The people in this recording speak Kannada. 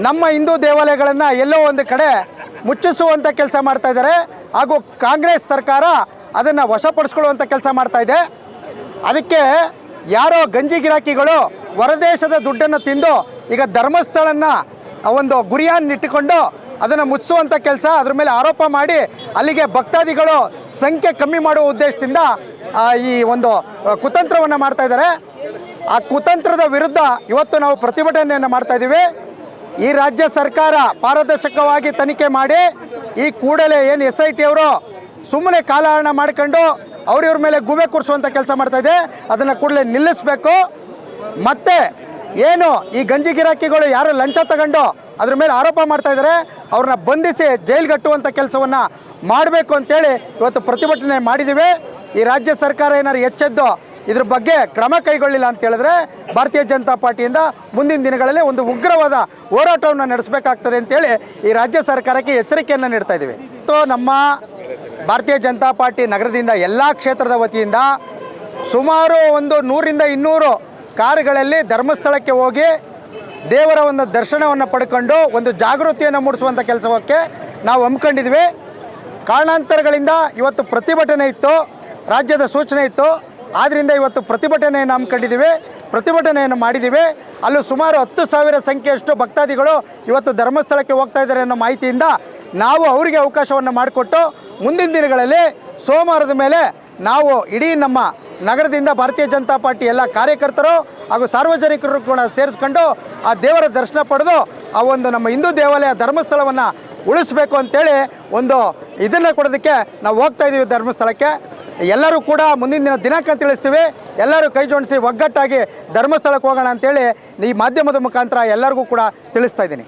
ನಮ್ಮ ಹಿಂದೂ ದೇವಾಲಯಗಳನ್ನು ಎಲ್ಲೋ ಒಂದು ಕಡೆ ಮುಚ್ಚಿಸುವಂಥ ಕೆಲಸ ಮಾಡ್ತಾ ಇದ್ದಾರೆ. ಹಾಗೂ ಕಾಂಗ್ರೆಸ್ ಸರ್ಕಾರ ಅದನ್ನು ವಶಪಡಿಸ್ಕೊಳ್ಳುವಂಥ ಕೆಲಸ ಮಾಡ್ತಾ ಇದೆ. ಅದಕ್ಕೆ ಯಾರೋ ಗಂಜಿ ಗಿರಾಕಿಗಳು ಹೊರದೇಶದ ದುಡ್ಡನ್ನು ತಿಂದು ಈಗ ಧರ್ಮಸ್ಥಳನ ಒಂದು ಗುರಿಯನ್ನಿಟ್ಟುಕೊಂಡು ಅದನ್ನು ಮುಚ್ಚಿಸುವಂಥ ಕೆಲಸ, ಅದ್ರ ಮೇಲೆ ಆರೋಪ ಮಾಡಿ ಅಲ್ಲಿಗೆ ಭಕ್ತಾದಿಗಳು ಸಂಖ್ಯೆ ಕಮ್ಮಿ ಮಾಡುವ ಉದ್ದೇಶದಿಂದ ಈ ಒಂದು ಕುತಂತ್ರವನ್ನು ಮಾಡ್ತಾ ಇದ್ದಾರೆ. ಆ ಕುತಂತ್ರದ ವಿರುದ್ಧ ಇವತ್ತು ನಾವು ಪ್ರತಿಭಟನೆಯನ್ನು ಮಾಡ್ತಾ ಇದ್ದೀವಿ. ಈ ರಾಜ್ಯ ಸರ್ಕಾರ ಪಾರದರ್ಶಕವಾಗಿ ತನಿಖೆ ಮಾಡಿ ಈ ಕೂಡಲೇ ಏನು SIT ಅವರು ಸುಮ್ಮನೆ ಕಾಲಹರಣ ಮಾಡ್ಕೊಂಡು ಅವ್ರಿವ್ರ ಮೇಲೆ ಗೂಬೆ ಕೂರಿಸುವಂಥ ಕೆಲಸ ಮಾಡ್ತಾ ಇದೆ, ಅದನ್ನು ಕೂಡಲೇ ನಿಲ್ಲಿಸಬೇಕು. ಮತ್ತು ಏನು ಈ ಗಂಜಿ ಗಿರಾಕಿಗಳು ಯಾರು ಲಂಚ ತಗೊಂಡು ಅದ್ರ ಮೇಲೆ ಆರೋಪ ಮಾಡ್ತಾ ಇದ್ದಾರೆ ಅವ್ರನ್ನ ಬಂಧಿಸಿ ಜೈಲ್ಗಟ್ಟುವಂಥ ಕೆಲಸವನ್ನು ಮಾಡಬೇಕು ಅಂತೇಳಿ ಇವತ್ತು ಪ್ರತಿಭಟನೆ ಮಾಡಿದ್ದೀವಿ. ಈ ರಾಜ್ಯ ಸರ್ಕಾರ ಏನಾದ್ರು ಎಚ್ಚೆದ್ದು ಇದ್ರ ಬಗ್ಗೆ ಕ್ರಮ ಕೈಗೊಳ್ಳಿಲ್ಲ ಅಂತ ಹೇಳಿದ್ರೆ ಭಾರತೀಯ ಜನತಾ ಪಾರ್ಟಿಯಿಂದ ಮುಂದಿನ ದಿನಗಳಲ್ಲಿ ಒಂದು ಉಗ್ರವಾದ ಹೋರಾಟವನ್ನು ನಡೆಸಬೇಕಾಗ್ತದೆ ಅಂತೇಳಿ ಈ ರಾಜ್ಯ ಸರ್ಕಾರಕ್ಕೆ ಎಚ್ಚರಿಕೆಯನ್ನು ನೀಡ್ತಾ ಇದ್ದೀವಿ. ನಮ್ಮ ಭಾರತೀಯ ಜನತಾ ಪಾರ್ಟಿ ನಗರದಿಂದ ಎಲ್ಲ ಕ್ಷೇತ್ರದ ವತಿಯಿಂದ ಸುಮಾರು ಒಂದು 100ರಿಂದ 200 ಕಾರುಗಳಲ್ಲಿ ಧರ್ಮಸ್ಥಳಕ್ಕೆ ಹೋಗಿ ದೇವರ ಒಂದು ದರ್ಶನವನ್ನು ಪಡ್ಕೊಂಡು ಒಂದು ಜಾಗೃತಿಯನ್ನು ಮೂಡಿಸುವಂಥ ಕೆಲಸಕ್ಕೆ ನಾವು ಹಮ್ಮಿಕೊಂಡಿದ್ವಿ. ಕಾರಣಾಂತರಗಳಿಂದ ಇವತ್ತು ಪ್ರತಿಭಟನೆ ಇತ್ತು, ರಾಜ್ಯದ ಸೂಚನೆ ಇತ್ತು, ಆದ್ದರಿಂದ ಇವತ್ತು ಪ್ರತಿಭಟನೆಯನ್ನು ಹಮ್ಮಿಕೊಂಡಿದ್ದೀವಿ, ಪ್ರತಿಭಟನೆಯನ್ನು ಮಾಡಿದ್ದೀವಿ. ಅಲ್ಲೂ ಸುಮಾರು 10,000 ಸಂಖ್ಯೆಯಷ್ಟು ಭಕ್ತಾದಿಗಳು ಇವತ್ತು ಧರ್ಮಸ್ಥಳಕ್ಕೆ ಹೋಗ್ತಾ ಇದ್ದಾರೆ ಅನ್ನೋ ಮಾಹಿತಿಯಿಂದ ನಾವು ಅವರಿಗೆ ಅವಕಾಶವನ್ನು ಮಾಡಿಕೊಟ್ಟು ಮುಂದಿನ ದಿನಗಳಲ್ಲಿ ಸೋಮವಾರದ ಮೇಲೆ ನಾವು ಇಡೀ ನಮ್ಮ ನಗರದಿಂದ ಭಾರತೀಯ ಜನತಾ ಪಾರ್ಟಿ ಎಲ್ಲ ಕಾರ್ಯಕರ್ತರು ಹಾಗೂ ಸಾರ್ವಜನಿಕರು ಕೂಡ ಸೇರಿಸ್ಕೊಂಡು ಆ ದೇವರ ದರ್ಶನ ಪಡೆದು ಆ ಒಂದು ನಮ್ಮ ಹಿಂದೂ ದೇವಾಲಯ ಧರ್ಮಸ್ಥಳವನ್ನು ಉಳಿಸ್ಬೇಕು ಅಂತೇಳಿ ಒಂದು ಇದನ್ನು ಕೊಡೋದಕ್ಕೆ ನಾವು ಹೋಗ್ತಾ ಇದ್ದೀವಿ ಧರ್ಮಸ್ಥಳಕ್ಕೆ. ಎಲ್ಲರೂ ಕೂಡ ಮುಂದಿನ ದಿನಾಂಕ ತಿಳಿಸ್ತೀವಿ. ಎಲ್ಲರೂ ಕೈ ಜೋಡಿಸಿ ಒಗ್ಗಟ್ಟಾಗಿ ಧರ್ಮಸ್ಥಳಕ್ಕೆ ಹೋಗೋಣ ಅಂತೇಳಿ ಈ ಮಾಧ್ಯಮದ ಮುಖಾಂತರ ಎಲ್ಲರಿಗೂ ಕೂಡ ತಿಳಿಸ್ತಾ ಇದ್ದೀನಿ.